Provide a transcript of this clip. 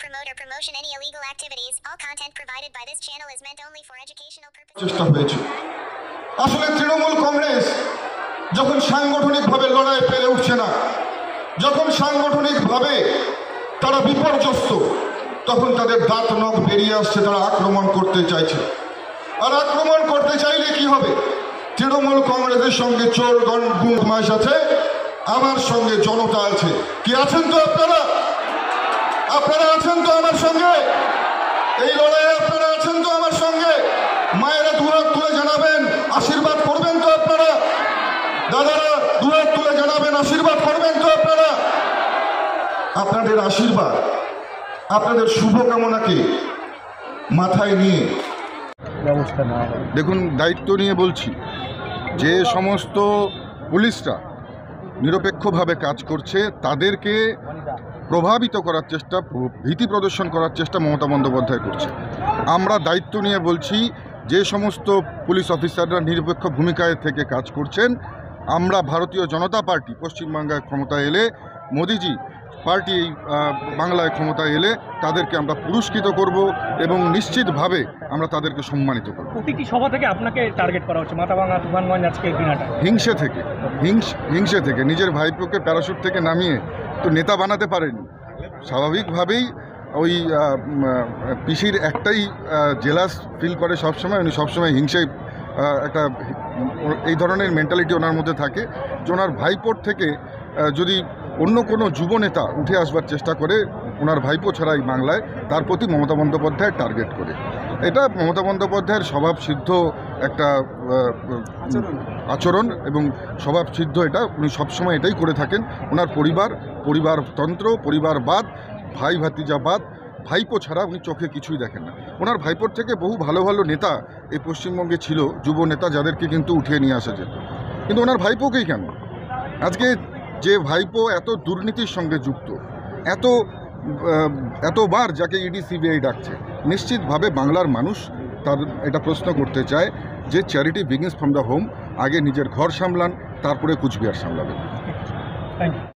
promote or promotion any illegal activities. All content provided by this channel is meant only for educational purposes. চেষ্টা হয়েছে আসলে তৃণমূল কংগ্রেস যখন সাংগঠনিকভাবে লড়াই পেরে উঠছে না, যখন সাংগঠনিকভাবে তারা বিপর্যস্ত, তখন তাদের দাঁত নখ বেরিয়ে আসছে, তারা আক্রমণ করতে চাইছে। আর আক্রমণ করতে চাইলে কি হবে? তৃণমূল কংগ্রেসের সঙ্গে চোর গুন্ডমাস আছে, আমার সঙ্গে জনতা আছে। কি আছেন তো আপনারা? আপনারা আছেন তো আমার সঙ্গে? এই লড়াইয়ে আপনারা আছেন তো আমার সঙ্গে? মায়েরা দুহাত তুলে জানাবেন, আশীর্বাদ করবেন তো আপনারা? দাদারা দুহাত তুলে জানাবেন, আশীর্বাদ করবেন তো আপনারা? আপনাদের আশীর্বাদ, আপনাদের শুভকামনাকে মাথায় নিয়ে দেখুন, দায়িত্ব নিয়ে বলছি, যে সমস্ত পুলিশরা নিরপেক্ষভাবে কাজ করছে তাদেরকে প্রভাবিত করার চেষ্টা, ভীতি প্রদর্শন করার চেষ্টা মমতা বন্দ্যোপাধ্যায় করছে। আমরা দায়িত্ব নিয়ে বলছি, যে সমস্ত পুলিশ অফিসাররা নিরপেক্ষ ভূমিকায় থেকে কাজ করছেন, আমরা ভারতীয় জনতা পার্টি পশ্চিমবাংলায় ক্ষমতায় এলে, মোদিজি পার্টি বাংলায় ক্ষমতায় এলে তাদেরকে আমরা পুরস্কৃত করব এবং নিশ্চিতভাবে আমরা তাদেরকে সম্মানিত করব। প্রতিটি সভা থেকে আপনাকে টার্গেট করা হচ্ছে, মাথাভাঙা, তুফানগঞ্জ, আজকে দিনাটা হিংসে থেকে নিজের ভাইপোকে প্যারাশুট থেকে নামিয়ে তো নেতা বানাতে পারেনি। স্বাভাবিকভাবেই ওই পিসির একটাই জেলাস ফিল করে সবসময়, উনি সবসময় হিংসে একটা এই ধরনের মেন্টালিটি ওনার মধ্যে থাকে, যে ওনার ভাইপোর থেকে যদি অন্য কোনো যুব নেতা উঠে আসবার চেষ্টা করে ওনার ভাইপো ছাড়াই বাংলায়, তার প্রতি মমতা বন্দ্যোপাধ্যায় টার্গেট করে। এটা মমতা বন্দ্যোপাধ্যায়ের স্বভাবসিদ্ধ একটা আচরণ এবং স্বভাবসিদ্ধ, এটা উনি সবসময় এটাই করে থাকেন। ওনার পরিবারতন্ত্র, পরিবারবাদ, ভাই ভাতিজাবাদ, ভাইপো ছাড়া উনি চোখে কিছুই দেখেন না। ওনার ভাইপোর থেকে বহু ভালো ভালো নেতা এই পশ্চিমবঙ্গে ছিল, যুব নেতা, যাদেরকে কিন্তু উঠিয়ে নিয়ে আসা যেত, কিন্তু ওনার ভাইপোকেই কেন? আজকে যে ভাইপো এত দুর্নীতির সঙ্গে যুক্ত, এতবার যাকে ইডি সিবিআই ডাকছে, নিশ্চিতভাবে বাংলার মানুষ তার এটা প্রশ্ন করতে চায় যে charity begins from the home. আগে নিজের ঘর সামলান, তারপরে কুচবিহার সামলাবেন। Thank you.